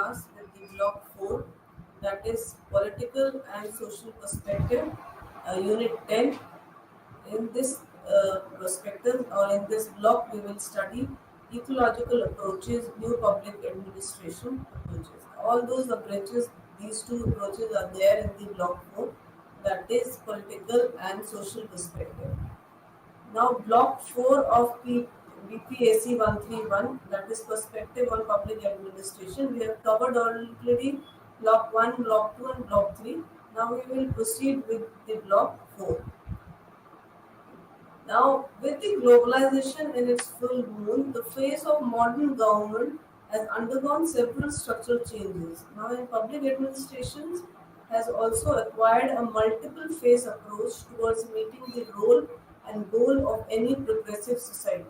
class with the block 4, that is Political and Social Perspective, Unit 10. In this perspective or in this block, we will study ecological approaches, new public administration approaches. All those approaches, these two approaches are there in the block 4, that is Political and Social Perspective. Now, block 4 of BPAC 131, that is Perspective on Public Administration. We have covered already block 1, block 2, and block 3. Now, we will proceed with the block 4. Now, with the globalization in its full bloom, the face of modern government has undergone several structural changes. Now, in public administrations, has also acquired a multiple phase approach towards meeting the role and goal of any progressive society.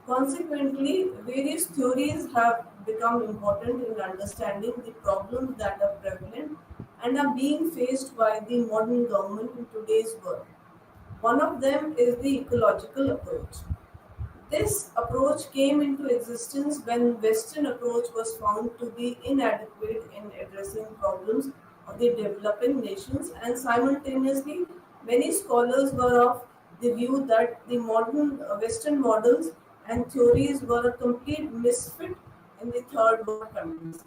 Consequently, various theories have become important in understanding the problems that are prevalent and are being faced by the modern government in today's world. One of them is the ecological approach. This approach came into existence when Western approach was found to be inadequate in addressing problems of the developing nations, and simultaneously many scholars were of the view that the modern Western models and theories were a complete misfit in the third world countries.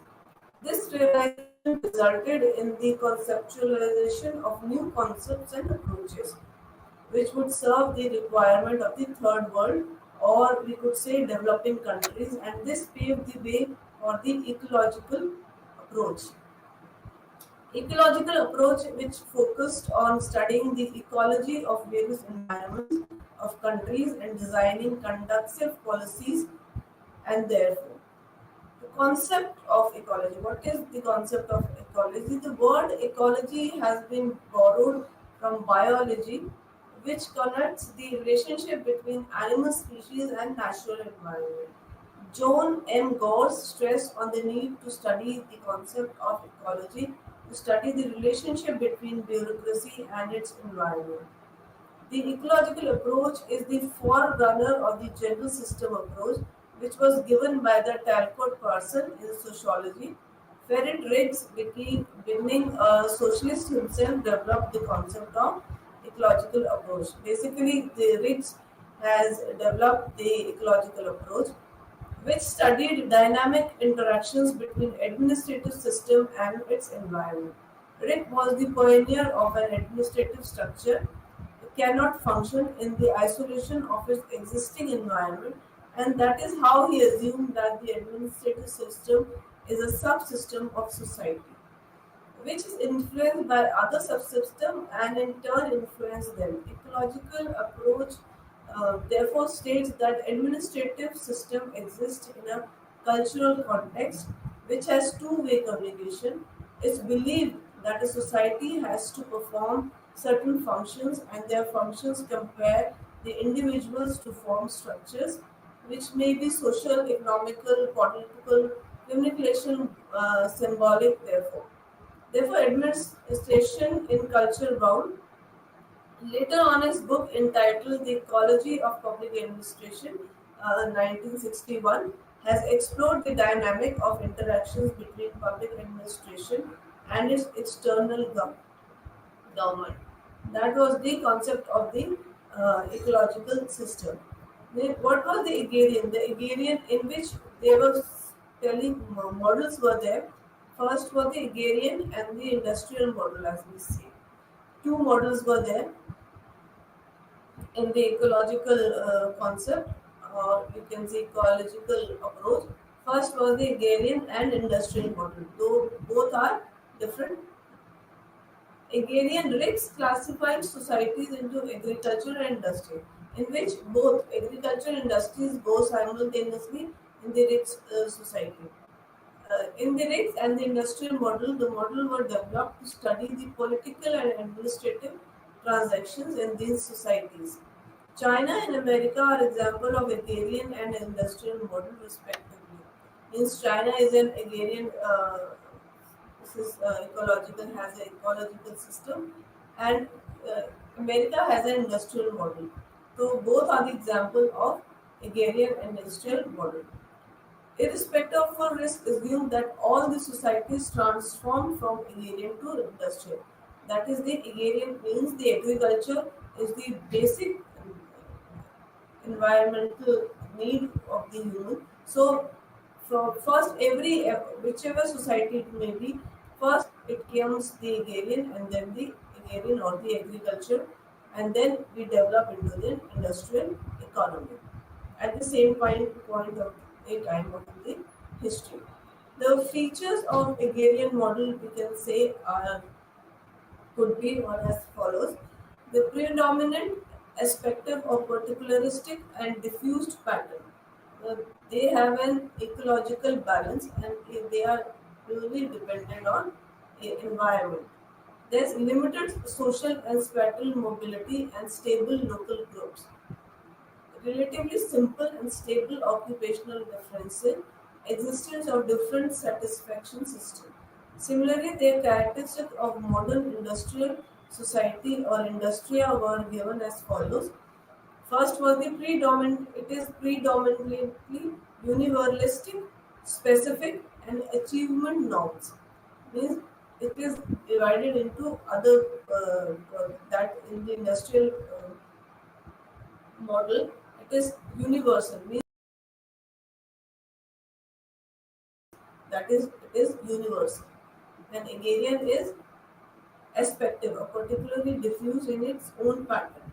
This realization resulted in the conceptualization of new concepts and approaches which would serve the requirement of the third world, or we could say developing countries, and this paved the way for the ecological approach. Ecological approach which focused on studying the ecology of various environments of countries and designing conducive policies, and therefore the concept of ecology. What is the concept of ecology? The word ecology has been borrowed from biology, which connects the relationship between animal species and natural environment. John M. Gores stressed on the need to study the concept of ecology, to study the relationship between bureaucracy and its environment. The ecological approach is the forerunner of the general system approach, which was given by the Talcott person in sociology. Ferret Riggs, beginning a socialist himself, developed the concept of ecological approach. Basically, the Riggs has developed the ecological approach, which studied dynamic interactions between administrative system and its environment. Rick was the pioneer of an administrative structure cannot function in the isolation of its existing environment, and that is how he assumed that the administrative system is a subsystem of society, which is influenced by other subsystems and in turn influence them. Ecological approach therefore states that administrative system exists in a cultural context which has two-way communication. It's believed that a society has to perform certain functions and their functions compare the individuals to form structures which may be social, economical, political, communication, symbolic, therefore administration in culture bound. Later on, his book entitled The Ecology of Public Administration, 1961, has explored the dynamic of interactions between public administration and its external government. That was the concept of the ecological system. Then, what was the agrarian? The agrarian, in which there were telling models were there. First was the agrarian and the industrial model, as we see. Two models were there in the ecological concept, or you can say ecological approach. First was the agrarian and industrial model, though both are different. Agrarian Riggs classified societies into agriculture and industry, in which both agriculture and industries go simultaneously in the Riggs society. In the Riggs and the industrial model, the model were developed to study the political and administrative transactions in these societies. China and America are examples of agrarian and industrial model respectively. Means China is an agrarian ecological has an ecological system, and America has an industrial model. So both are the example of agrarian and industrial model. Irrespective of for risk, assume that all the societies transform from agrarian to industrial. That is, the agrarian means the agriculture is the basic environmental need of the human. So, from first every whichever society it may be, first it comes the agrarian and then the agrarian or the agriculture, and then we develop into the industrial economy at the same point of a time of the history. The features of agrarian model we can say are could be or as follows. The predominant aspect of particularistic and diffused pattern. Uh, they have an ecological balance and they are really dependent on environment. There's limited social and spatial mobility and stable local groups, relatively simple and stable occupational differential, existence of different satisfaction system. Similarly, the characteristics of modern industrial society or industria were given as follows. First was the predominant. It is predominantly universalistic, specific, and achievement norms. Means it is divided into other that in the industrial model. It is universal. Means that is it is universal. And agrarian is aspective or particularly diffuse in its own pattern.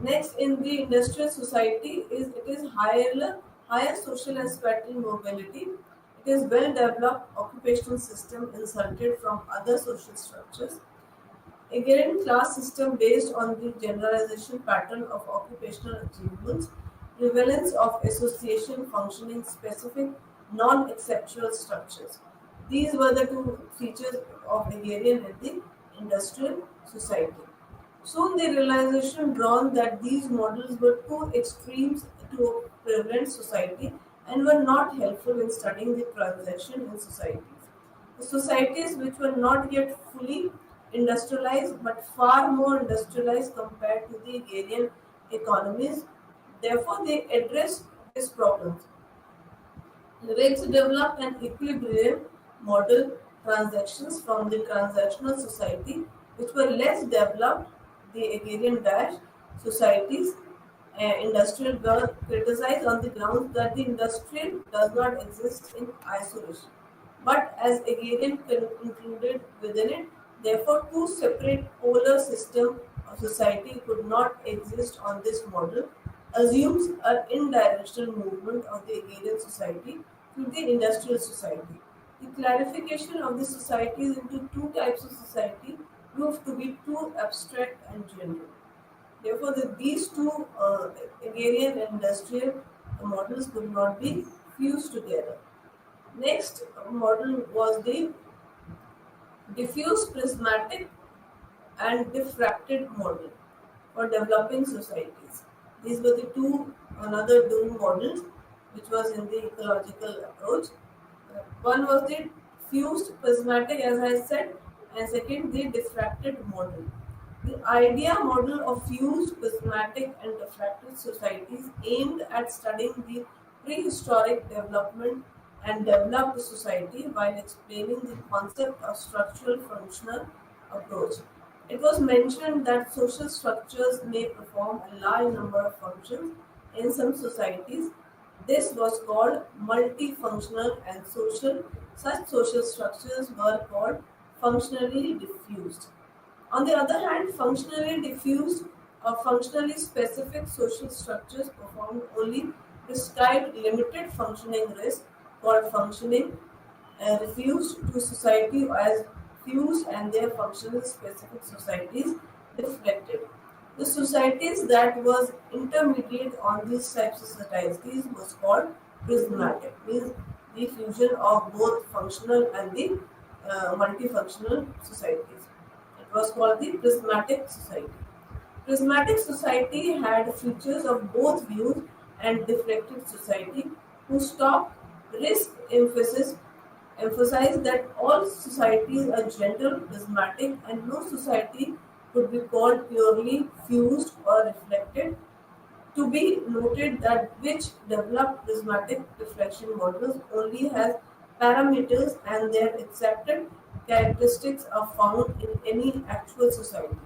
Next, in the industrial society, is it is higher social and spatial mobility. It is well developed occupational system insulted from other social structures. Again, class system based on the generalization pattern of occupational achievements, prevalence of association functioning specific non-exceptual structures. These were the two features of agrarian and the industrial society. Soon the realization drawn that these models were two extremes to a prevalent society and were not helpful in studying the transaction in societies. The societies which were not yet fully industrialized but far more industrialized compared to the agrarian economies, therefore they addressed these problems. Lyrics developed an equilibrium model transactions from the transactional society, which were less developed, the agrarian dash societies, industrial were criticized on the grounds that the industrial does not exist in isolation, but as agrarian included within it. Therefore, two separate polar systems of society could not exist on this model, assumes an indirectional movement of the agrarian society to the industrial society. The clarification of the societies into two types of society proved to be too abstract and general. Therefore, these two agrarian and industrial models could not be fused together. Next model was the diffuse prismatic and diffracted model for developing societies. These were the another two models which was in the ecological approach. One was the fused prismatic, as I said, and second the diffracted model. The idea model of fused prismatic and diffracted societies aimed at studying the prehistoric development and developed society while explaining the concept of structural functional approach. It was mentioned that social structures may perform a large number of functions in some societies. This was called multifunctional and social. Such social structures were called functionally diffused. On the other hand, functionally diffused or functionally specific social structures performed only prescribed limited functioning risk called functioning refused to society as fused and their functional specific societies reflected. The societies that was intermediate on these types of societies was called prismatic, means the fusion of both functional and the multifunctional societies. It was called the prismatic society. Prismatic society had features of both views and deflected society whose top risk emphasis emphasized that all societies are general prismatic and no society could be called purely fused or reflected. To be noted that which developed prismatic reflection models only has parameters and their accepted characteristics are found in any actual societies.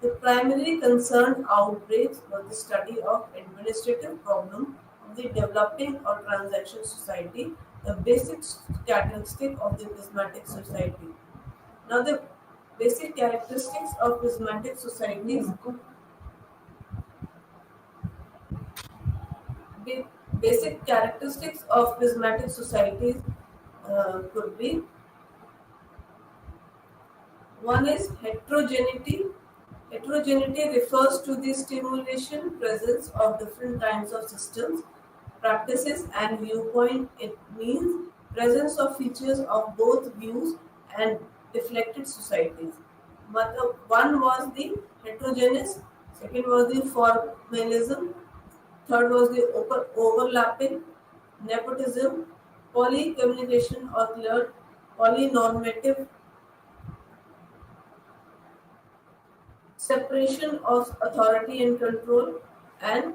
The primary concerned outbreaks were the study of administrative problem of the developing or transaction society, the basic characteristic of the prismatic society. Now the basic characteristics of prismatic societies. The basic characteristics of prismatic societies could be: one is heterogeneity. Heterogeneity refers to the stimulation presence of different kinds of systems, practices, and viewpoint. It means presence of features of both views and deflected societies. But one was the heterogeneous, second was the formalism, third was the overlapping, nepotism, poly-communication or clear polynormative, separation of authority and control, and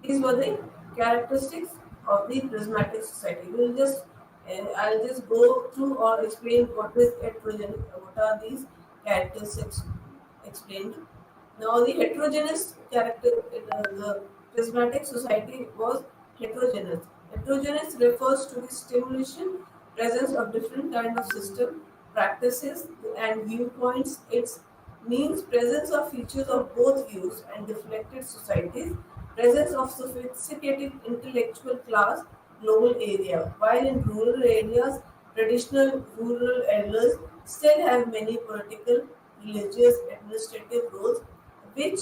these were the characteristics of the prismatic society. I'll just go through or explain what is heterogeneous, what are these characteristics explained. Now, the heterogeneous character, the prismatic society was heterogeneous. Heterogeneous refers to the stimulation, presence of different kind of system, practices, and viewpoints. It means presence of features of both views and deflected societies, presence of sophisticated intellectual class, global area. While in rural areas, traditional rural elders still have many political, religious, administrative roles, which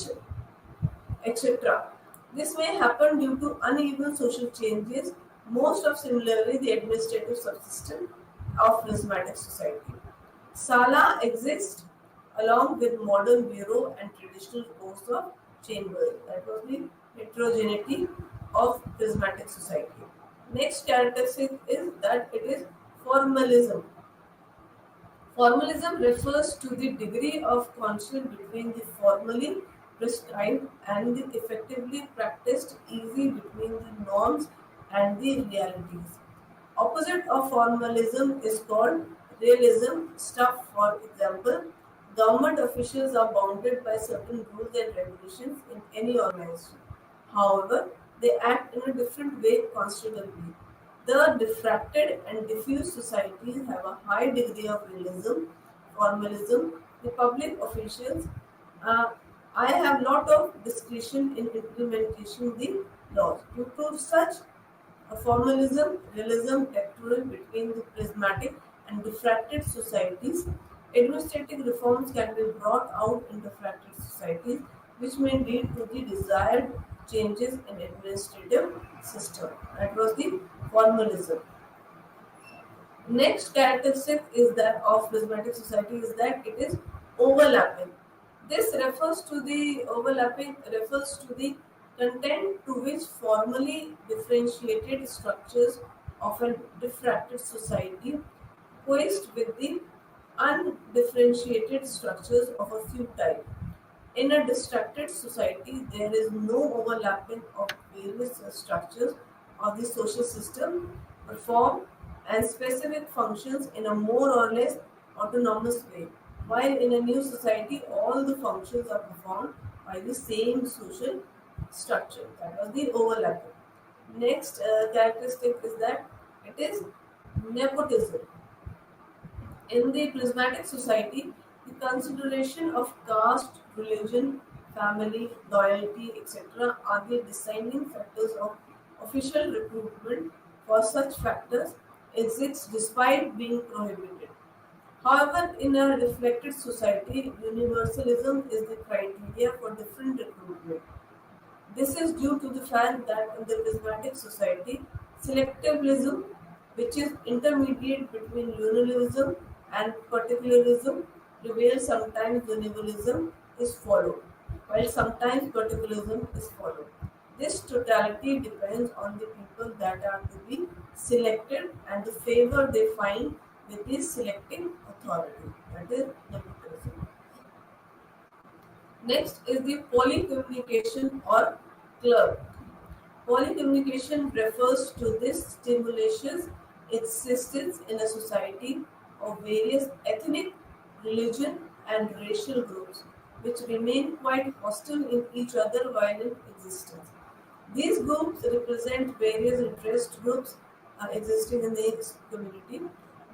etc. This may happen due to uneven social changes, most of similarly the administrative subsystem of prismatic society. Sala exists along with modern bureau and traditional course of chambers. That was the heterogeneity of prismatic society. Next characteristic is that it is formalism. Formalism refers to the degree of conflict between the formally prescribed and the effectively practiced, easy between the norms and the realities. Opposite of formalism is called realism. Stuff, for example, government officials are bounded by certain rules and regulations in any organization. However, they act in a different way constantly. The diffracted and diffuse societies have a high degree of realism, formalism. The public officials, uh, I have lot of discretion in implementation the laws. Due to such a formalism, realism, tectorial between the prismatic and diffracted societies, administrative reforms can be brought out in diffracted societies, which may lead to the desired changes in administrative system. That was the formalism. Next characteristic is that of prismatic society is that it is overlapping. This refers to the content to which formally differentiated structures of a diffracted society coexist with the undifferentiated structures of a few types. In a distracted society, there is no overlapping of various structures of the social system, perform and specific functions in a more or less autonomous way. While in a new society, all the functions are performed by the same social structure. That was the overlapping. Next characteristic is that it is nepotism. In the prismatic society, the consideration of caste, religion, family, loyalty, etc., are the deciding factors of official recruitment. For such factors exist despite being prohibited. However, in a reflected society, universalism is the criteria for different recruitment. This is due to the fact that in the prismatic society, selectivism, which is intermediate between unionism and particularism, prevails. Sometimes unionism is followed, while sometimes particularism is followed. This totality depends on the people that are to be selected and the favor they find with the selecting authority. That is nepotism. Next is the polycommunication or club. Polycommunication refers to this stimulations existence in a society of various ethnic, religion, and racial groups, which remain quite hostile in each other while in existence. These groups represent various interest groups existing in the community.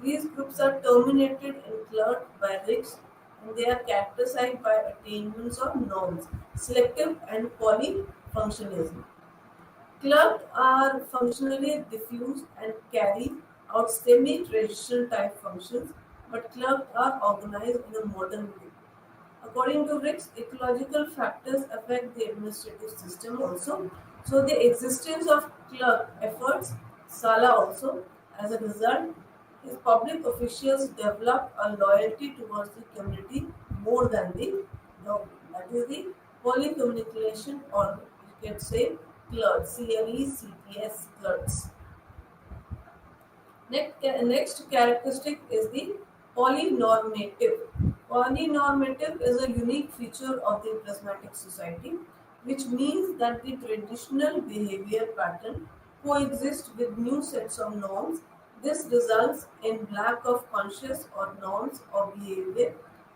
These groups are terminated and clubbed by rigs, and they are characterized by attainments of norms, selective and polyfunctionalism. Clubs are functionally diffuse and carry out semi-traditional type functions, but clubs are organized in a modern way. According to Ricks, ecological factors affect the administrative system also. So the existence of club efforts, Sala also, as a result, his public officials develop a loyalty towards the community more than the government. That is the polycommunication, or you can say CLERTS, CLECTS, CLERTS. Next characteristic is the polynormative. Polynormative is a unique feature of the prismatic society, which means that the traditional behavior pattern coexists with new sets of norms. This results in lack of conscious or norms of behavior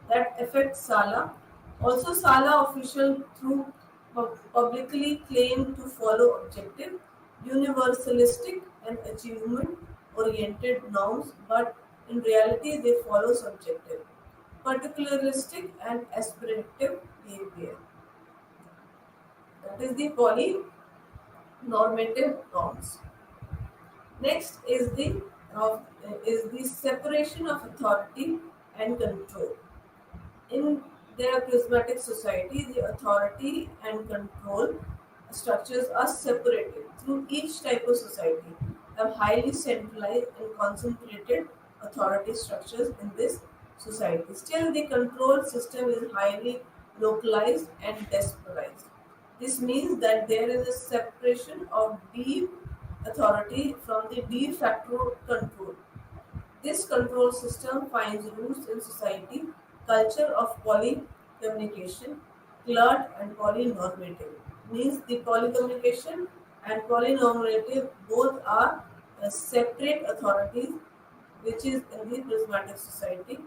that affect Sala. Also, Sala officials through publicly claim to follow objective, universalistic and achievement oriented norms, but in reality they follow subjective, particularistic and aspirative behavior. That is the polynormative norms. Next uh, is the separation of authority and control. In their prismatic society, the authority and control structures are separated. Through each type of society have highly centralized and concentrated authority structures in this society. Still, the control system is highly localized and decentralized. This means that there is a separation of deep authority from the de facto control. This control system finds roots in society, culture of polycommunication, clerk and polynormative. Means the polycommunication and polynormative both are separate authorities which is in the prismatic society.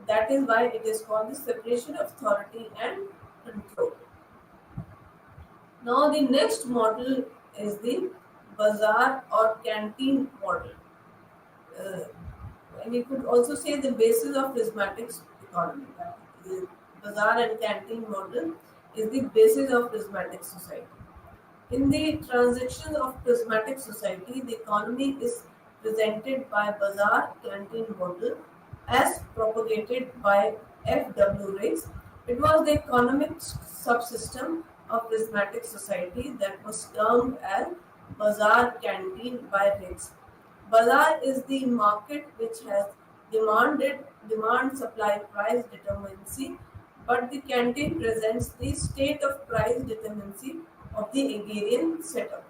That is why it is called the separation of authority and control. Now the next model is the bazaar or canteen model. Uh, and we could also say the basis of prismatic economy. The bazaar and canteen model is the basis of prismatic society. In the transactions of prismatic society, the economy is presented by bazaar canteen model as propagated by F.W. Riggs. It was the economic subsystem of prismatic society that was termed as bazaar canteen by Riggs. Bazaar is the market which has demand supply price determinacy, but the canteen presents the state of price determinacy of the agrarian setup.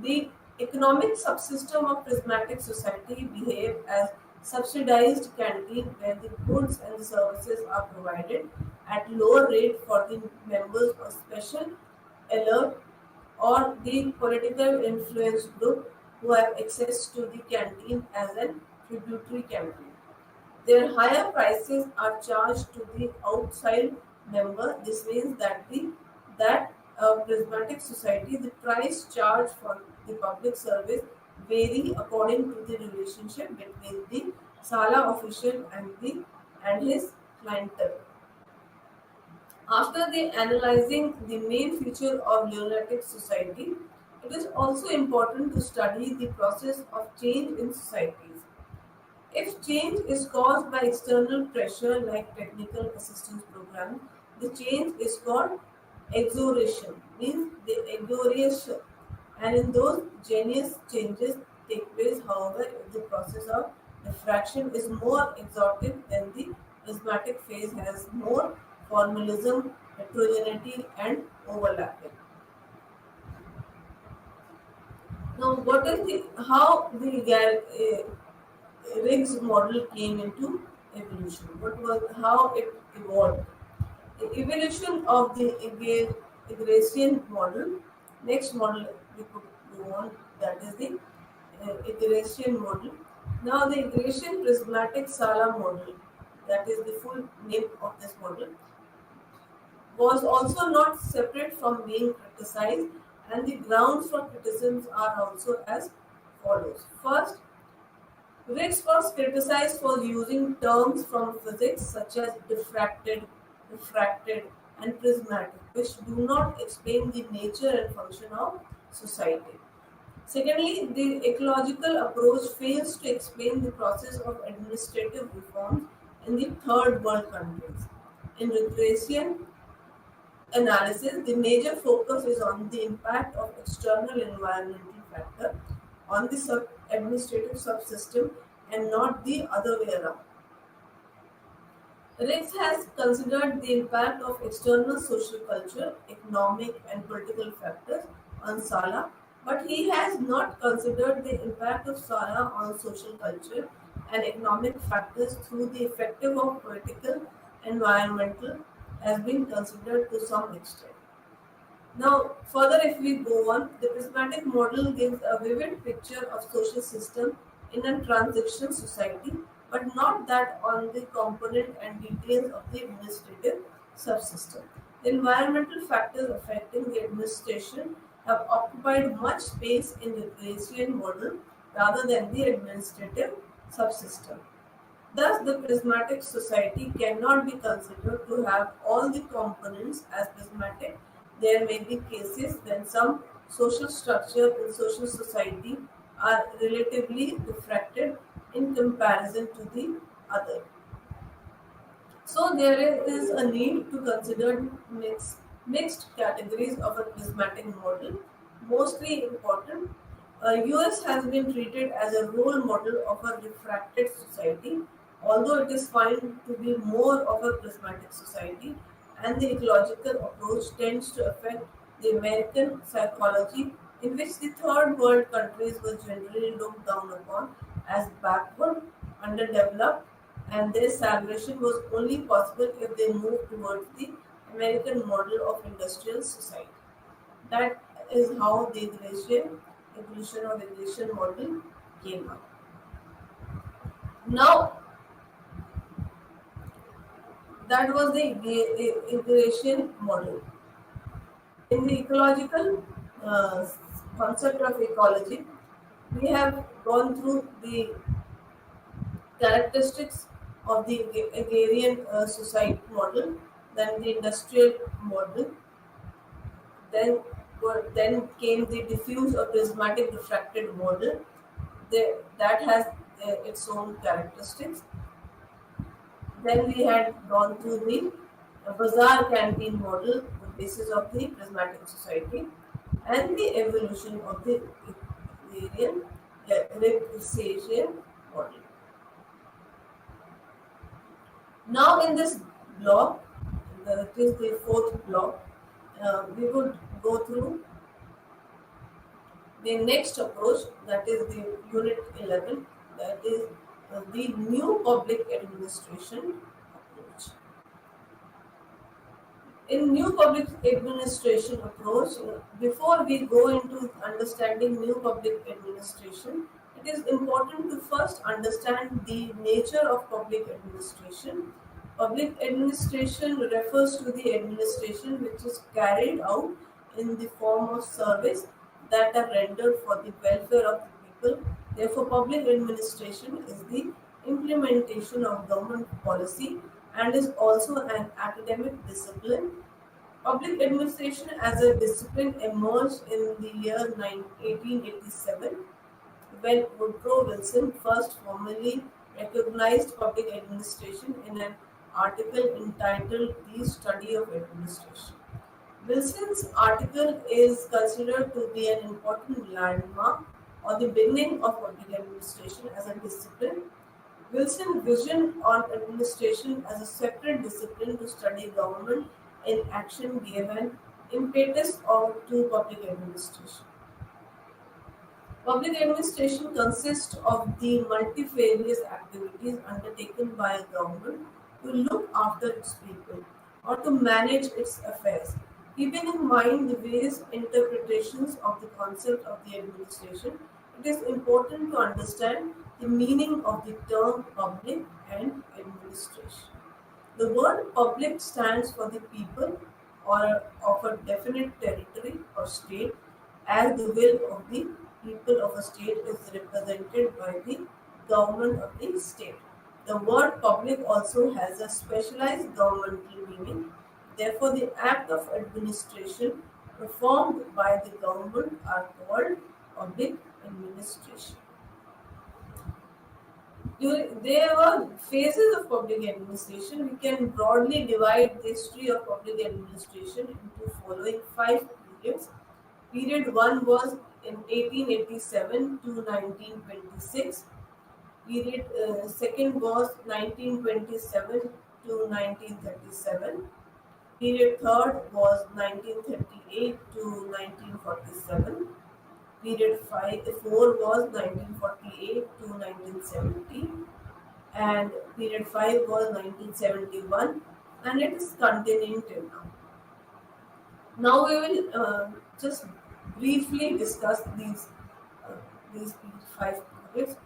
The economic subsystem of prismatic society behave as subsidized canteen where the goods and the services are provided at lower rate for the members of special alert or the political influence group who have access to the canteen as a tributary canteen. Their higher prices are charged to the outside member. This means that the prismatic society, the price charged for the public service vary according to the relationship between the Sala official and his clientele. After the analyzing the main feature of lunatic society, it is also important to study the process of change in societies. If change is caused by external pressure like technical assistance program, the change is called exoration, means the exoration. And in those genius changes take place, however, if the process of diffraction is more exotic, then the prismatic phase has more formalism, heterogeneity, and overlapping. Now, what is the how the Riggs model came into evolution? What was how it evolved? The evolution of the Agrarian model. Next model we could go on, that is the Agrarian model. Now the Agrarian prismatic Sala model, that is the full name of this model, was also not separate from being criticized, and the grounds for criticisms are also as follows. First, Riggs was criticized for using terms from physics such as diffracted, refracted, and prismatic, which do not explain the nature and function of society. Secondly, the ecological approach fails to explain the process of administrative reforms in the third world countries. In Recreation analysis, the major focus is on the impact of external environmental factor on the administrative subsystem and not the other way around. Riggs has considered the impact of external social culture, economic and political factors on Sala, but he has not considered the impact of Sala on social culture and economic factors through the effective of political environmental has been considered to some extent. Now, further, if we go on, the prismatic model gives a vivid picture of social system in a transition society, but not that on the component and details of the administrative subsystem. The environmental factors affecting the administration have occupied much space in the Bayesian model rather than the administrative subsystem. Thus, the prismatic society cannot be considered to have all the components as prismatic. There may be cases when some social structure in social society are relatively diffracted in comparison to the other. So there is a need to consider mixed categories of a prismatic model. Mostly important, US has been treated as a role model of a refracted society, although it is found to be more of a prismatic society, and the ecological approach tends to affect the American psychology, in which the third world countries were generally looked down upon as backward, underdeveloped, and their salvation was only possible if they moved towards the American model of industrial society. That is how the evolution of Eurasian model came up. Now, that was the Eurasian model. In the ecological concept of ecology, we have gone through the characteristics of the agrarian society model, then the industrial model, then then came the diffuse or prismatic diffracted model. That has its own characteristics. Then we had gone through the bazaar canteen model, the basis of the prismatic society, and the evolution of the agrarian representation model. Now, in this block, it is the fourth block, we would go through the next approach, that is the unit 11, that is the new public administration approach. In new public administration approach, before we go into understanding new public administration, it is important to first understand the nature of public administration. Public administration refers to the administration which is carried out in the form of service that are rendered for the welfare of the people. Therefore, public administration is the implementation of government policy and is also an academic discipline. Public administration as a discipline emerged in the year 1887 when Woodrow Wilson first formally recognized public administration in an article entitled The Study of Administration. Wilson's article is considered to be an important landmark or the beginning of public administration as a discipline. Wilson's vision on administration as a separate discipline to study government in action gave an impetus to public administration. Public administration consists of the multifarious activities undertaken by a government to look after its people. or to manage its affairs. Keeping in mind the various interpretations of the concept of the administration, it is important to understand the meaning of the term public and administration. The word public stands for the people or of a definite territory or state, as the will of the people of a state is represented by the government of the state. The word public also has a specialized governmental meaning. Therefore, the act of administration performed by the government are called public administration. There were phases of public administration. We can broadly divide the history of public administration into following five periods. Period 1 was in 1887 to 1926. Period second was 1927 to 1937. Period third was 1938 to 1947. Period 4 was 1948 to 1970, and period 5 was 1971, and it is continuing till now. Now we will just briefly discuss uh, these five periods.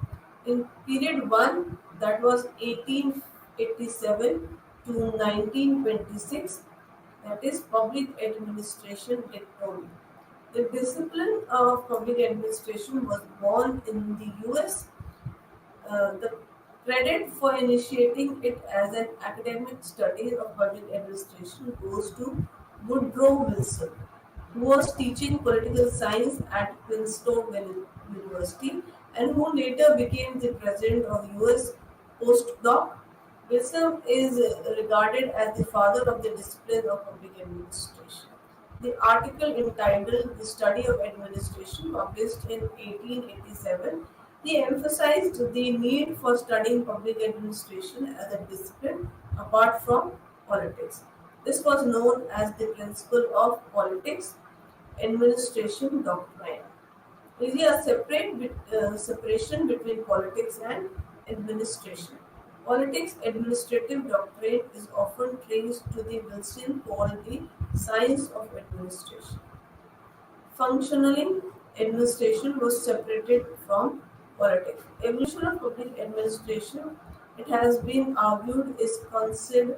In period 1, that was 1887 to 1926, that is public administration dictatorial. The discipline of public administration was born in the US. The credit for initiating it as an academic study of public administration goes to Woodrow Wilson, who was teaching political science at Princeton University and who later became the president of US postdoc. Wilson is regarded as the father of the discipline of public administration. The article entitled The Study of Administration, published in 1887, he emphasized the need for studying public administration as a discipline apart from politics. This was known as the principle of politics administration doctrine. There is a separation between politics and administration. Politics administrative doctrine is often traced to the Wilson called the science of administration. Functionally, administration was separated from politics. Evolution of public administration, it has been argued, is concerned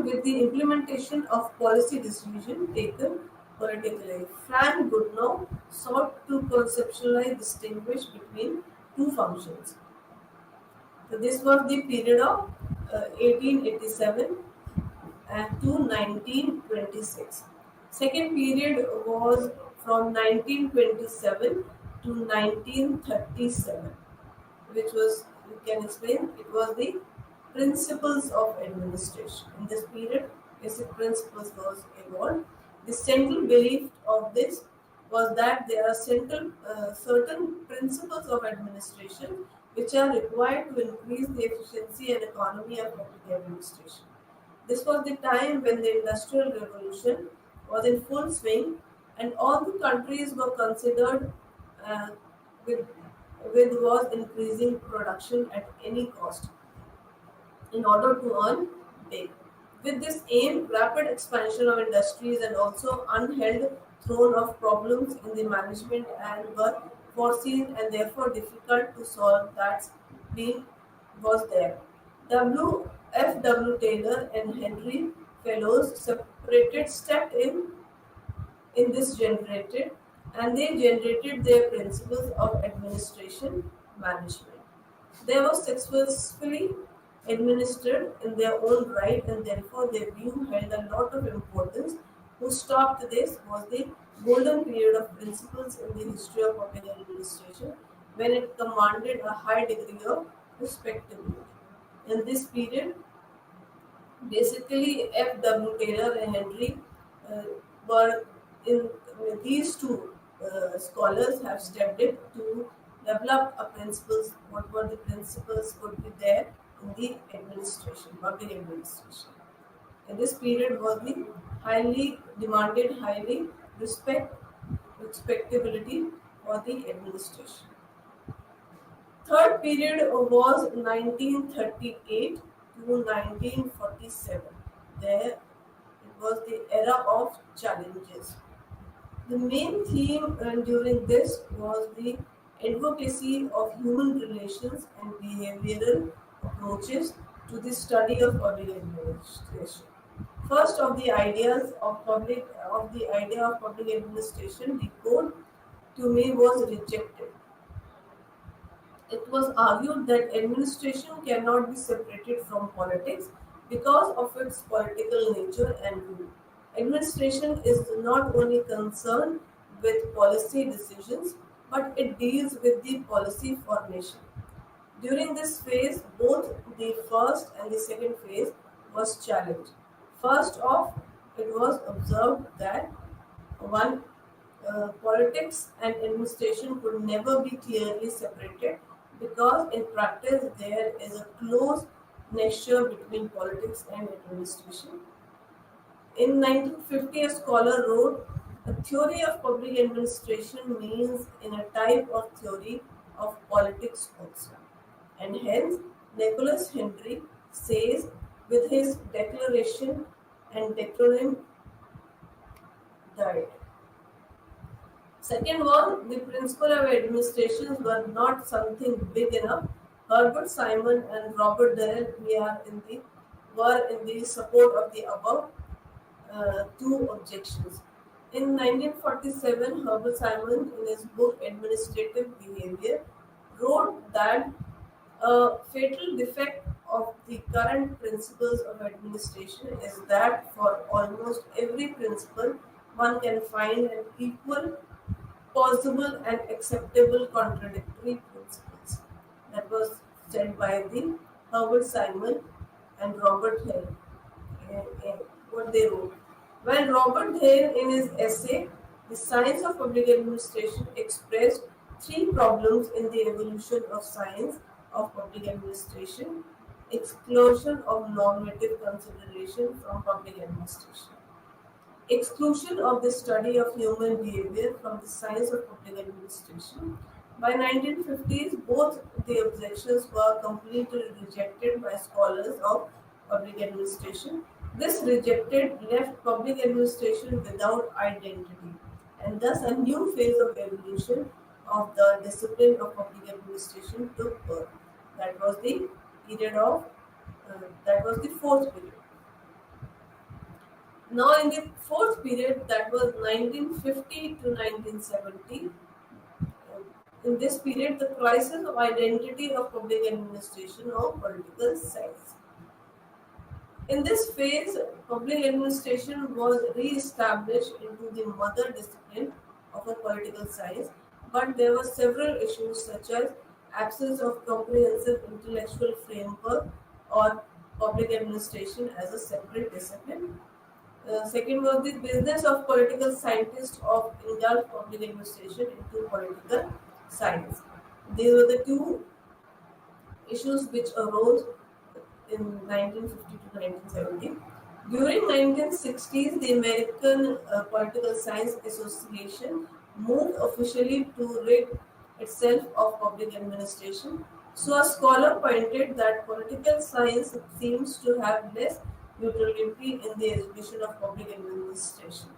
with the implementation of policy decisions taken politically. Frank Goodnow sought to conceptualize distinguish between two functions. So this was the period of 1887 and to 1926. Second period was from 1927 to 1937, which was, you can explain, it was the principles of administration. In this period, basic principles was evolved. The central belief of this was that there are certain principles of administration which are required to increase the efficiency and economy of public administration. This was the time when the Industrial Revolution was in full swing and all the countries were considered uh, with, with was increasing production at any cost in order to earn big. With this aim, rapid expansion of industries and also unheld throne of problems in the management and were foreseen and therefore difficult to solve that being was there. W. Taylor and Henry Fellows separated stepped in this generated and they generated their principles of administration management. They were successfully administered in their own right and therefore their view held a lot of importance. Who stopped this was the golden period of principles in the history of public administration when it commanded a high degree of respectability. In this period, basically F. W. Taylor and Henry uh, were in these two scholars have stepped in to develop a principles. What were the principles could be there in the administration, public administration. In this period was the highly demanded, highly respectability for the administration. Third period was 1938 to 1947. 1987. There it was the era of challenges. The main theme during this was the advocacy of human relations and behavioral approaches to the study of public administration. First of the idea of public administration, the code to me was rejected. It was argued that administration cannot be separated from politics because of its political nature and rule. Administration is not only concerned with policy decisions, but it deals with the policy formation. During this phase, both the first and the second phase was challenged. First off, it was observed that one politics and administration could never be clearly separated because in practice there is a close nexture between politics and administration. In 1950, a scholar wrote, "A theory of public administration means in a type of theory of politics also." And hence, Nicholas Henry says with his declaration and declaring died. Second was the principle of administrations were not something big enough. Herbert Simon and Robert Darrell were in the support of the above two objections. In 1947, Herbert Simon, in his book Administrative Behavior, wrote that a fatal defect of the current principles of administration is that for almost every principle, one can find an equal, possible, and acceptable contradictory principles. That was said by the Herbert Simon and Robert Hale. What they wrote. When Robert Hale, in his essay, The Science of Public Administration, expressed three problems in the evolution of science of public administration: exclusion of normative consideration from public administration, exclusion of the study of human behavior from the science of public administration. By 1950s, both the objections were completely rejected by scholars of public administration. This rejected left public administration without identity, and thus a new phase of evolution of the discipline of public administration took birth. That was the period of that was the fourth period. Now, in the fourth period, that was 1950 to 1970, in this period, the crisis of identity of public administration or political science. In this phase, public administration was re-established into the mother discipline of a political science, but there were several issues such as absence of comprehensive intellectual framework or public administration as a separate discipline. Second was the business of political scientists of indulge public administration into political science. These were the two issues which arose in 1950 to 1970. During 1960s, the American Political Science Association moved officially to rid itself of public administration. So a scholar pointed that political science seems to have less utility in the education of public administration.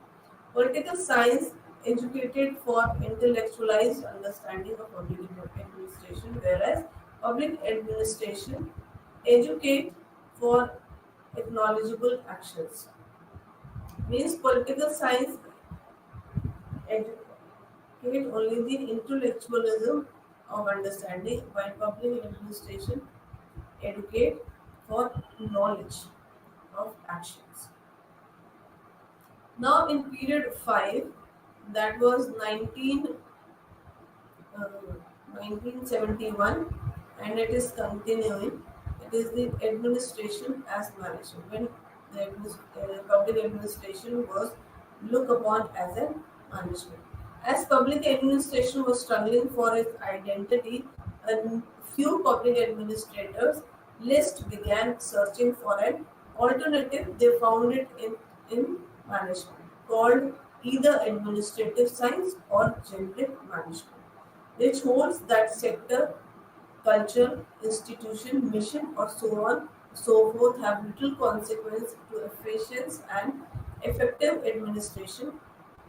Political science educated for intellectualized understanding of public administration, whereas public administration educate for acknowledgeable actions. Means political science educate only the intellectualism of understanding, while public administration educate for knowledge of actions. Now, in period 5, that was 1971, and it is continuing. It is the administration as management. When the public administration was looked upon as a management. As public administration was struggling for its identity, a few public administrators list began searching for an alternative. They found it in management, called either administrative science or generic management, which holds that sector, culture, institution, mission, or so on, so forth have little consequence to efficient and effective administration,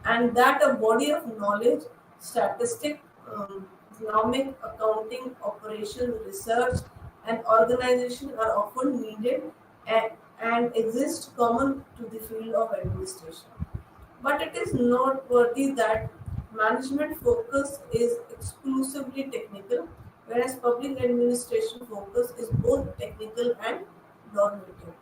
and that a body of knowledge, statistic, economic, accounting, operations, research, and organization are often needed and exist common to the field of administration. But it is noteworthy that management focus is exclusively technical, whereas public administration focus is both technical and normative.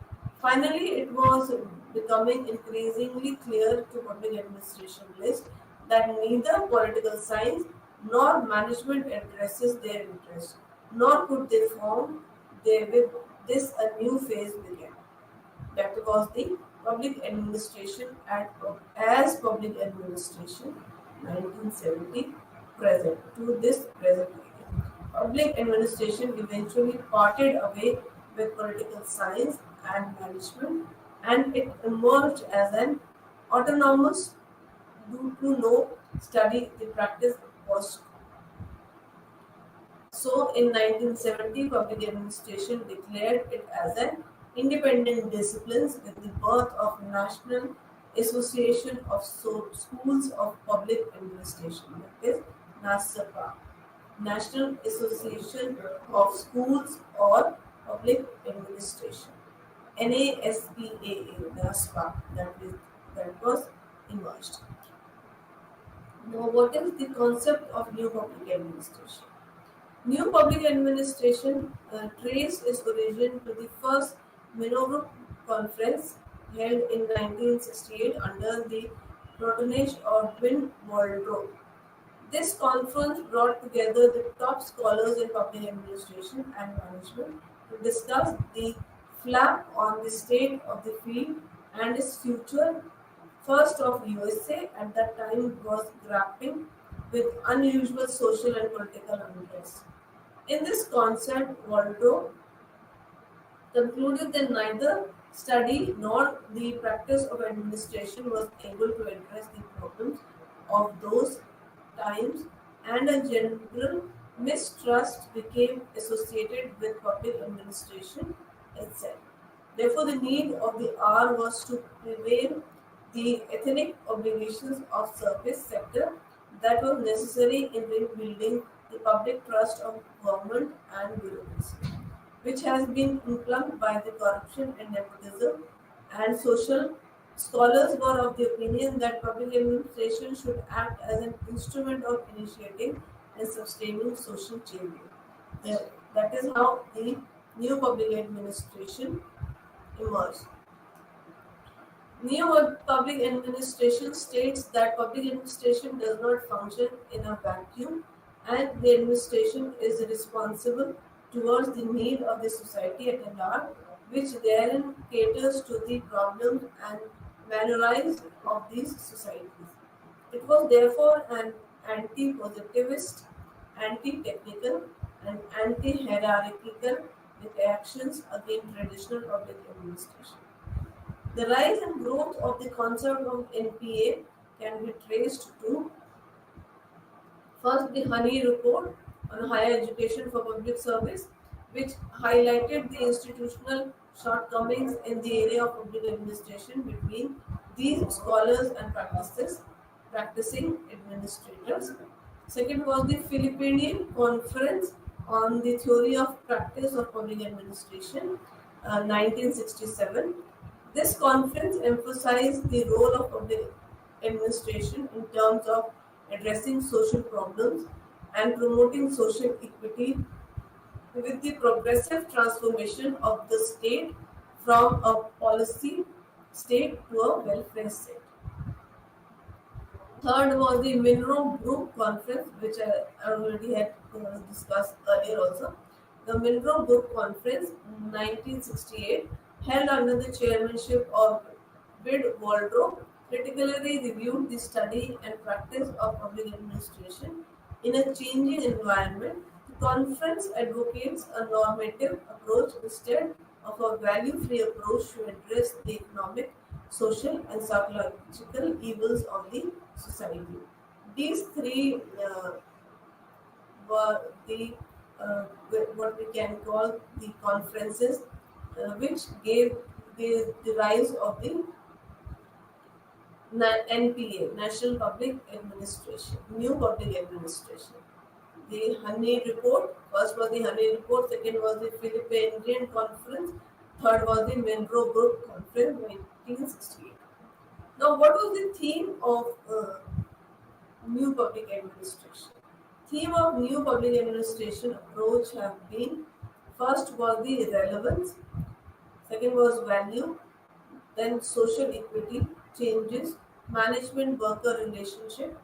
Finally, it was becoming increasingly clear to public administrationalists that neither political science nor management addresses their interests, nor could they form they with this a new phase began. That was the public administration as public administration 1970 present to this present period. Public administration eventually parted away with political science and management, and it emerged as an autonomous do to know study the practice was. So, in 1970, public administration declared it as an independent discipline with the birth of National Association of Schools of Public Administration, that is NASAPA, National Association of Schools or Public Administration, NASPAA, NASPA, that was emerged. Now, what is the concept of new public administration? New public administration traced its origin to the first Monroe Conference held in 1968 under the patronage of Win Waldron. This conference brought together the top scholars in public administration and management to discuss the flap on the state of the field and its future. First of USA at that time was grappling with unusual social and political unrest. In this concept, Waldo concluded that neither study nor the practice of administration was able to address the problems of those times, and a general mistrust became associated with public administration itself. Therefore, the need of the hour was to prevail the ethnic obligations of service sector that was necessary in rebuilding the public trust of government and bureaucracy, which has been implugged by the corruption and nepotism, and social scholars were of the opinion that public administration should act as an instrument of initiating and sustaining social change. That is how the new public administration emerged. New public administration states that public administration does not function in a vacuum, and the administration is responsible towards the need of the society at large, which therein caters to the problems and mannerisms of these societies. It was therefore an anti-positivist, anti-technical, and anti-hierarchical reactions against traditional public administration. The rise and growth of the concept of NPA can be traced to first the Honey Report on Higher Education for Public Service, which highlighted the institutional shortcomings in the area of public administration between these scholars and practicing administrators. Second was the Philippine Conference on the Theory of Practice of Public Administration, 1967. This conference emphasized the role of public administration in terms of addressing social problems and promoting social equity with the progressive transformation of the state from a policy state to a welfare state. Third was the Monroe Group Conference, which I already had discussed earlier also. The Monroe Group Conference 1968, held under the chairmanship of Bid Waldron, critically reviewed the study and practice of public administration in a changing environment. The conference advocates a normative approach instead of a value-free approach to address the economic, social, and psychological evils of the society. These three were the what we can call the conferences which gave the rise of the NPA, National Public Administration, New Public Administration. The Honey Report, first was the Honey Report, second was the Philippine Conference, third was the Monroe Brook Conference, 1968. Now, what was the theme of New Public Administration? Theme of New Public Administration approach have been: first was the relevance, second was value, then social equity, changes, management worker relationship.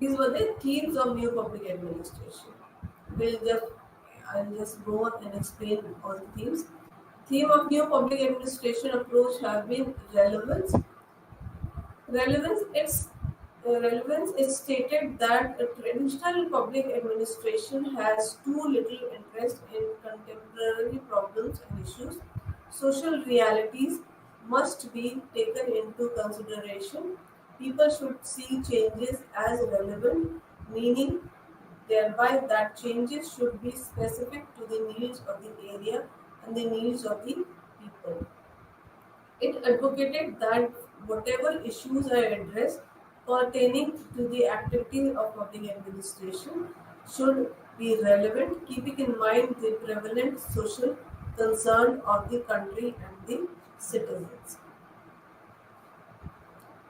These were the themes of new public administration. We'll just I'll just go on and explain all the themes. Theme of new public administration approach have been relevance. Relevance is stated that a traditional public administration has too little interest in contemporary problems and issues. Social realities must be taken into consideration. People should see changes as relevant, meaning thereby that changes should be specific to the needs of the area and the needs of the people. It advocated that whatever issues are addressed pertaining to the activities of public administration should be relevant, keeping in mind the prevalent social concern of the country and the citizens.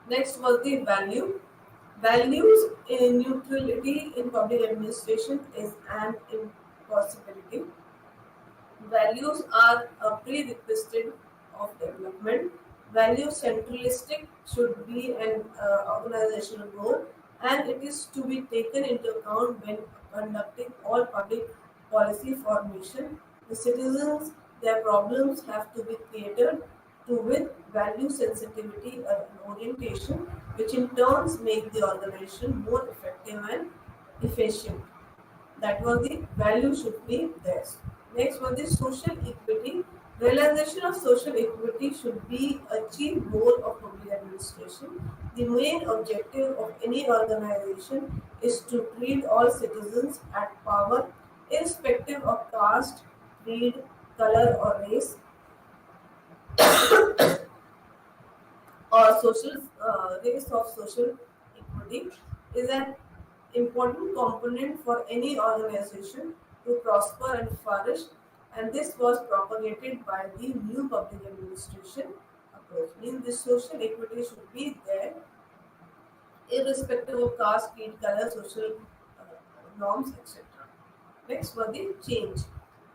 Next was the value. Values in neutrality in public administration is an impossibility. Values are a prerequisite of development. Value centralistic should be an organizational goal, and it is to be taken into account when conducting all public policy formation. The citizens, their problems have to be catered to with value sensitivity and orientation, which in turns make the organization more effective and efficient. That was the value should be there. Next was the social equity. Realization of social equity should be a chief goal of public administration. The main objective of any organization is to treat all citizens at power, irrespective of caste, creed, color, or race, or social race of social equity is an important component for any organization to prosper and flourish, and this was propagated by the new public administration approach. Means the social equity should be there irrespective of caste, creed, color, social norms, etc. Next was the change.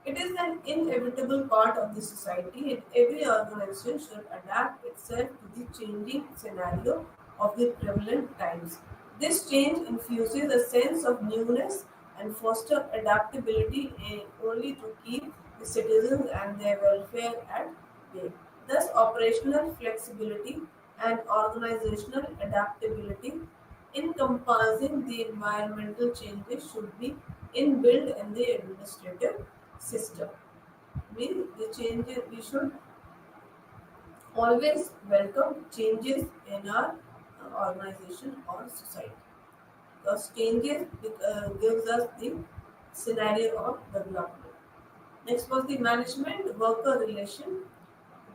It is an inevitable part of the society, and every organization should adapt itself to the changing scenario of the prevalent times. This change infuses a sense of newness and foster adaptability only to keep the citizens and their welfare at bay. Thus, operational flexibility and organizational adaptability encompassing the environmental changes should be inbuilt in the administrative system. Means the changes we should always welcome changes in our organization or society, because changes gives us the scenario of development. Next was the management worker relation.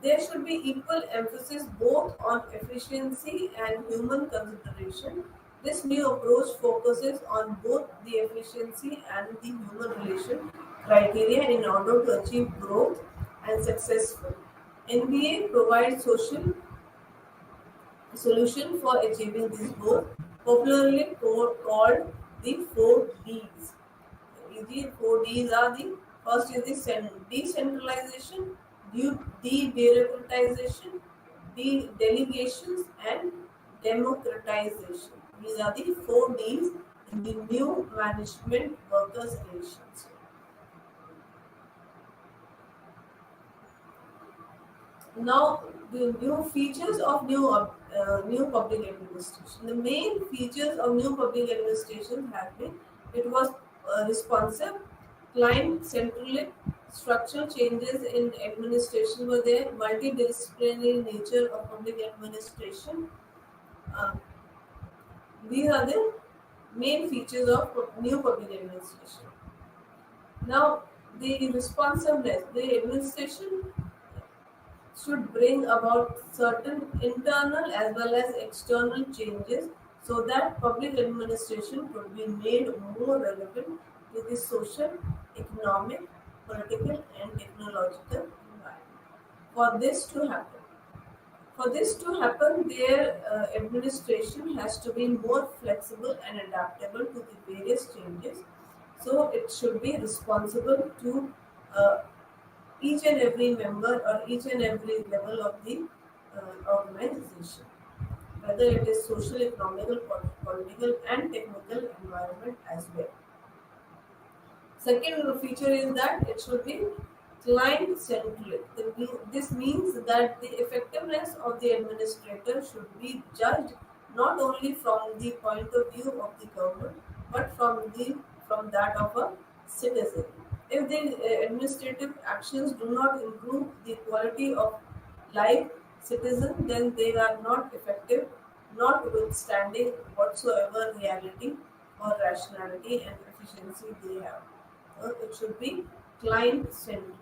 There should be equal emphasis both on efficiency and human consideration. This new approach focuses on both the efficiency and the human relation criteria in order to achieve growth and successful. NBA provides social solution for achieving this goal, popularly called the 4Ds. The 4Ds are the first is the decentralization, debureaucratization, delegations, and democratization. These are the 4Ds in the new management workers relations. Now, the new features of new public administration. The main features of new public administration have been: it was responsive, client centric, structural changes in administration were there, multidisciplinary nature of public administration. Uh, these are the main features of new public administration. Now, the responsiveness, the administration should bring about certain internal as well as external changes so that public administration could be made more relevant to the social, economic, political, and technological environment. For this to happen, their administration has to be more flexible and adaptable to the various changes. So it should be responsible to uh, each and every member or each and every level of the organization, whether it is social, economical, political, and technical environment as well. Second feature is that it should be client centric. This means that the effectiveness of the administrator should be judged not only from the point of view of the government but from that of a citizen. If the administrative actions do not improve the quality of life citizen, then they are not effective, notwithstanding whatsoever reality or rationality and efficiency they have. It should be client centric.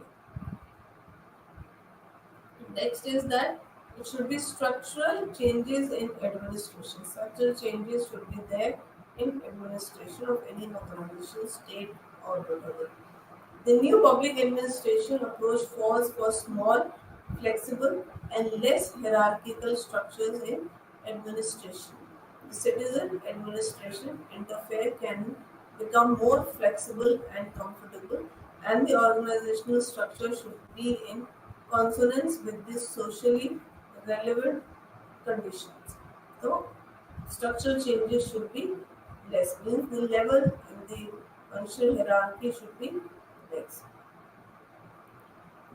Next is that it should be structural changes in administration. Structural changes should be there in administration of any organization, state, or whatever. The new public administration approach calls for small, flexible, and less hierarchical structures in administration. The citizen administration interface can become more flexible and comfortable, and the organizational structure should be in consonance with these socially relevant conditions. So, structural changes should be less. Means the level in the functional hierarchy should be less.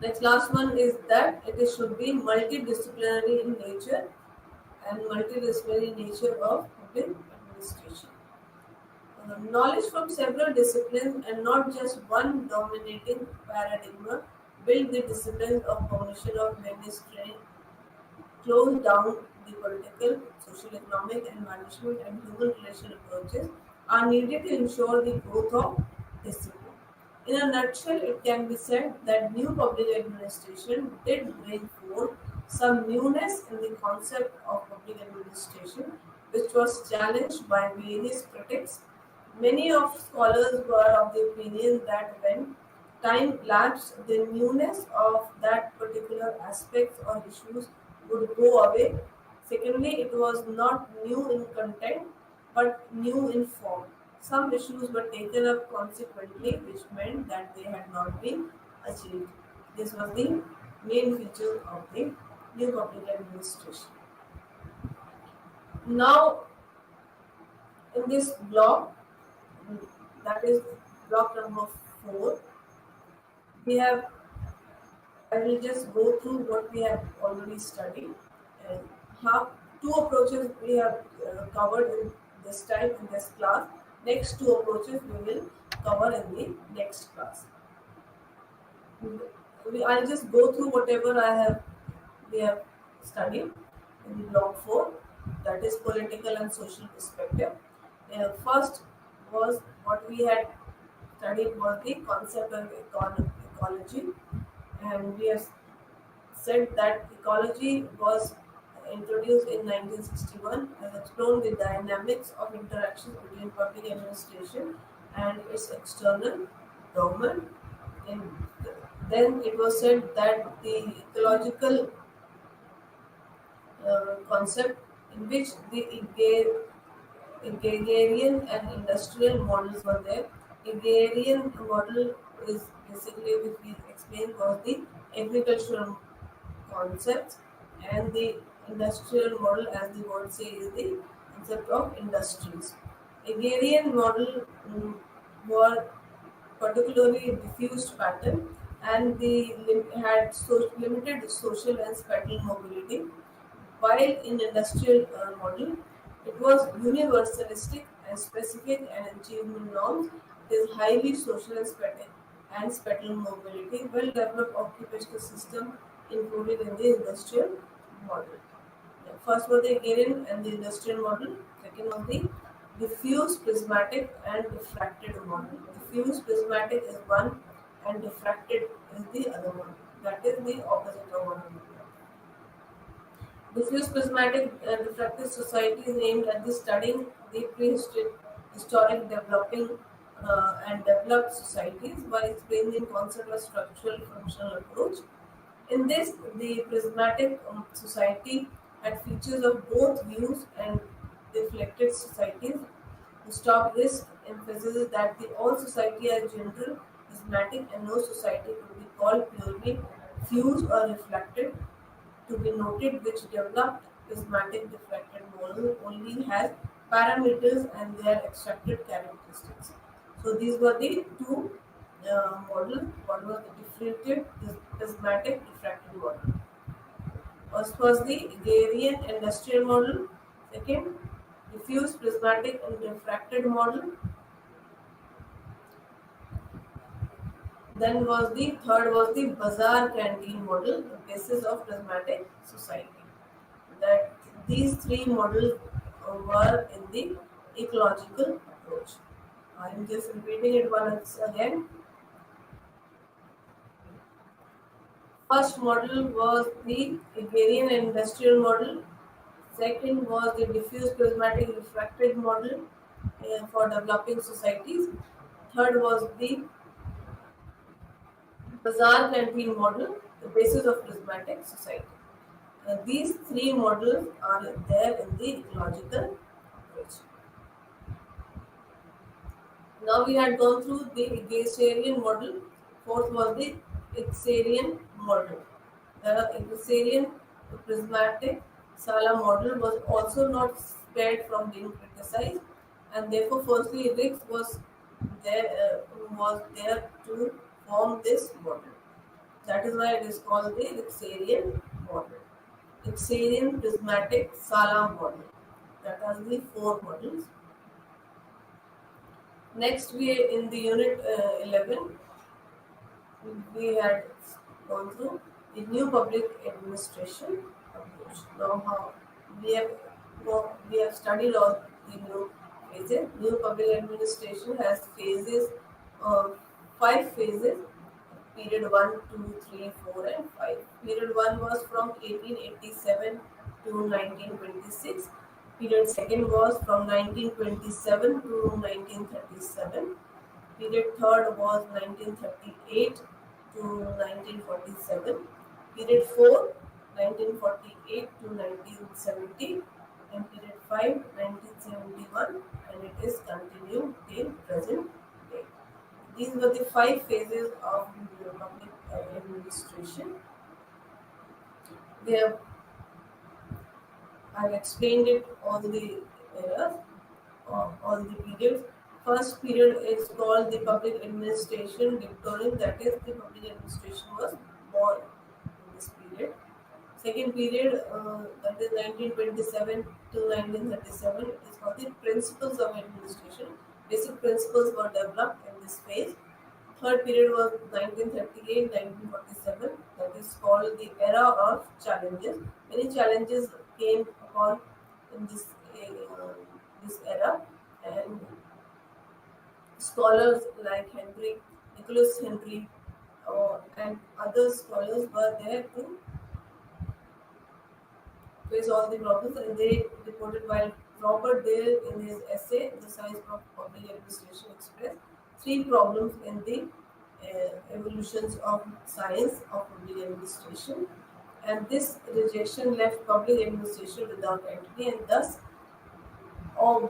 Next, last one is that should be multidisciplinary in nature and multidisciplinary nature of public administration. Knowledge from several disciplines and not just one dominating paradigm build the disciplines of cognition of administration, close down the political, social, economic, and management and human relation approaches are needed to ensure the growth of discipline. In a nutshell, it can be said that new public administration did bring forth some newness in the concept of public administration, which was challenged by various critics. Many of scholars were of the opinion that when time lapsed, the newness of that particular aspects or issues would go away. Secondly, it was not new in content but new in form. Some issues were taken up consequently, which meant that they had not been achieved. This was the main feature of the new public administration. Now, in this block, that is block number 4, we have I will just go through what we have already studied and how two approaches we have covered in this time in this class. Next two approaches we will cover in the next class. I'll just go through whatever we have studied in block 4, that is political and social perspective. First was what we had studied was the concept of ecology, and we have said that ecology was introduced in 1961 and explored the dynamics of interactions between public administration and its external government. And then it was said that the ecological concept in which the agrarian and industrial models were there. Agrarian model is basically, which we explained, was the agricultural concepts, and the industrial model, as the word says, is the concept of industries. Agrarian model were particularly diffused pattern, and the had limited social and spatial mobility, while in industrial model, it was universalistic and specific and achievement norms. It is highly social and spatial mobility, well developed occupational system included in the industrial model. First was the agrarian and the industrial model. Second was the diffuse, prismatic, and diffracted model. Diffuse prismatic is one, and diffracted is the other one. That is the opposite of one another. Diffuse prismatic refractive society is aimed at the studying the prehistoric developing and developed societies by explaining the concept of structural functional approach. In this, the prismatic society had features of both views and deflected societies. To stop risk emphasizes that the all society are general, prismatic, and no society could be called purely fused or reflected. To be noted, which developed prismatic diffracted model only has parameters and their extracted characteristics. So these were the two models. One was the differentiated prismatic diffracted model. First was the Hungarian industrial model. Second, diffuse prismatic and diffracted model. Then was the third was the bazaar canteen model, the basis of prismatic society. That these three models were in the ecological approach. I am just repeating it once again. First model was the agrarian and industrial model. Second was the diffuse prismatic refracted model for developing societies. Third was the bazaar canteen model, the basis of prismatic society. These three models are there in the ecological approach. Now we had gone through the egalitarian model. Fourth was the Ixarian model. The Ixarian prismatic Sala model was also not spared from being criticized, and therefore, firstly, Rix was there to form this model. That is why it is called the Ixarian model. Ixarian prismatic Sala model. That are the four models. Next, we in the unit 11, we had gone through the new public administration approach. Now, how we have studied all the new phases. New public administration has phases, five phases. Period 1, 2, 3, 4, and 5. Period 1 was from 1887 to 1926. Period 2nd was from 1927 to 1937. Period 3rd was 1938 to 1947. Period 4, 1948 to 1970. And period 5, 1971, and it is continued till present day. These were the five phases of public administration. They have, I've explained it all the eras, all the periods. First period is called the public administration Victorian, that is, the public administration was born in this period. Second period, that is 1927 to 1937, it is called the principles of administration. Basic principles were developed in this phase. Third period was 1938-1947, that is called the era of challenges. Many challenges came upon in this era, and scholars like Nicholas Henry, and other scholars were there to face all the problems, and they reported while Robert Dale in his essay The Science of Public Administration expressed three problems in the evolutions of science of public administration, and this rejection left public administration without entity, and thus um,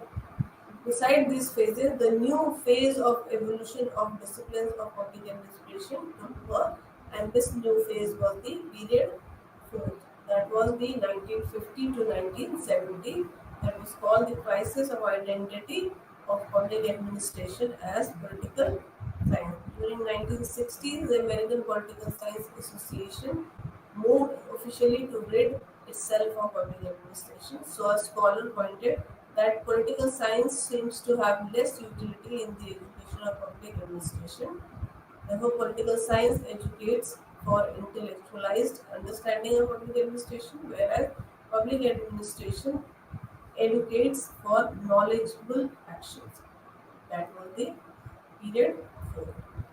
beside these phases, the new phase of evolution of disciplines of public administration took birth, and this new phase was the period fourth. That was the 1950 to 1970. That was called the crisis of identity of public administration as political science. During 1960s, the American Political Science Association moved officially to rid itself of public administration. So a scholar pointed that political science seems to have less utility in the education of public administration. Therefore, political science educates for intellectualized understanding of public administration, whereas public administration educates for knowledgeable actions. That was the period 4.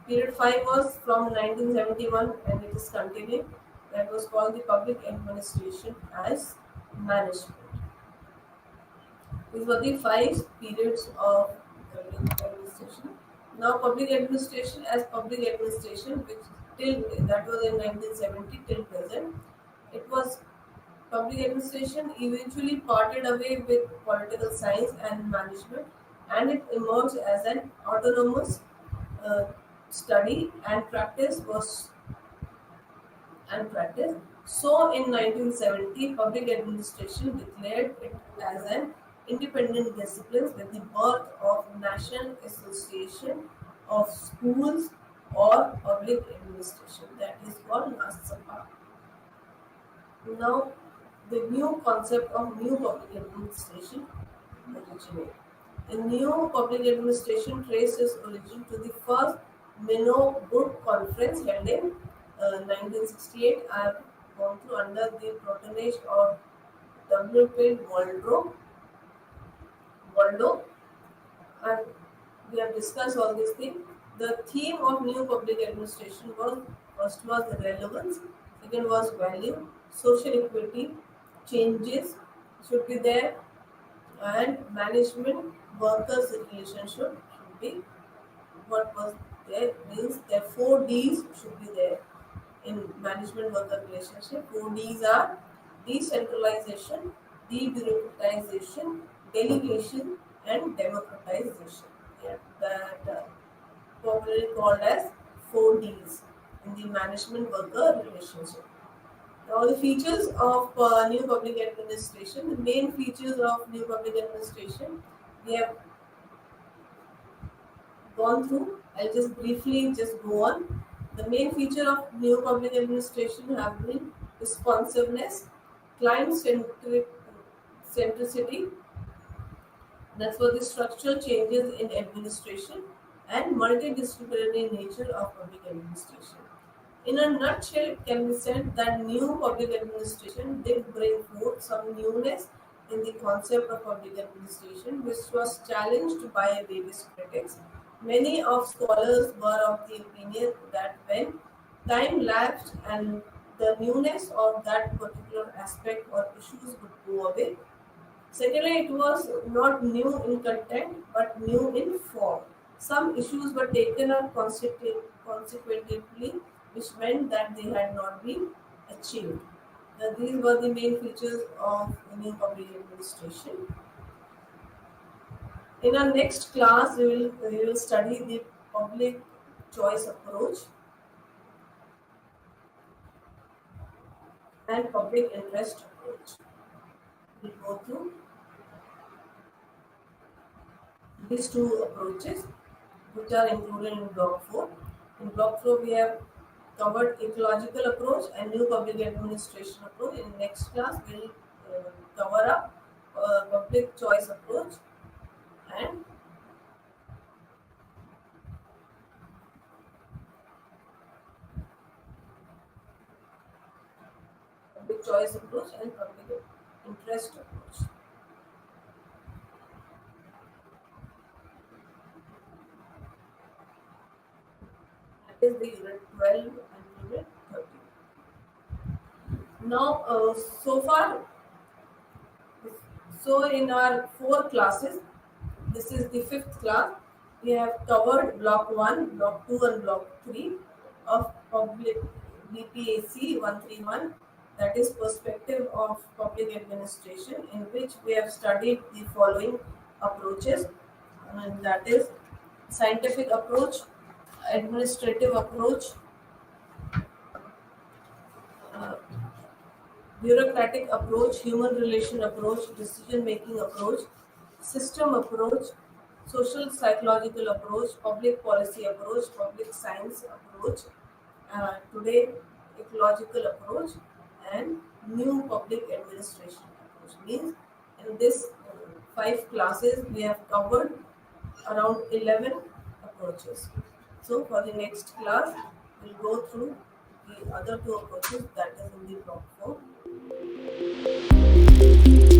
Period 5 was from 1971 and it is continuing. That was called the public administration as management. These were the 5 periods of public administration. Now, public administration as public administration, which till that was in 1970 till present, it was public administration eventually parted away with political science and management, and it emerged as an autonomous uh, study and practice. So, in 1970, public administration declared it as an independent discipline with the birth of National Association of Schools or Public Administration, that is called NASAPA. Now, the new concept of new public administration originate. The new public administration traced its origin to the first Minot Good Conference held in 1968. I have gone through under the patronage of W. Waldo, and we have discussed all these things. The theme of new public administration was first was relevance, second was value, social equity, changes should be there, and management workers relationship should be what was there means there 4 Ds should be there in management worker relationship. 4 Ds are decentralization, debureaucratization, delegation, and democratization. Yeah, that popularly called as 4 Ds in the management worker relationship. Now, the features of new public administration, the main features of new public administration, we have gone through. I'll just briefly just go on. The main feature of new public administration have been responsiveness, centricity, that's for the structural changes in administration and multidisciplinary nature of public administration. In a nutshell, it can be said that new public administration did bring forth some newness in the concept of public administration, which was challenged by various critics. Many of scholars were of the opinion that when time lapsed and the newness of that particular aspect or issues would go away. Secondly, it was not new in content but new in form. Some issues were taken up consequently, which meant that they had not been achieved. Now, these were the main features of the new public administration. In our next class, we will study the public choice approach and public interest approach. We'll go through these two approaches, which are included in block 4. In block 4, we have covered ecological approach and new public administration approach. In next class, we'll cover up public choice approach and public choice approach and public interest approach. That is the unit 12 and unit 13. Now, so in our 4 classes, this is the 5th class. We have covered block 1, block 2, and block 3 of public BPAC 131, that is perspective of public administration, in which we have studied the following approaches, and that is scientific approach, administrative approach, uh, bureaucratic approach, human relation approach, decision making approach, system approach, social psychological approach, public policy approach, public science approach, today ecological approach, and new public administration approach. Means in this 5 classes we have covered around 11 approaches. So for the next class, we'll go through the other 2 approaches, that is in the block 4.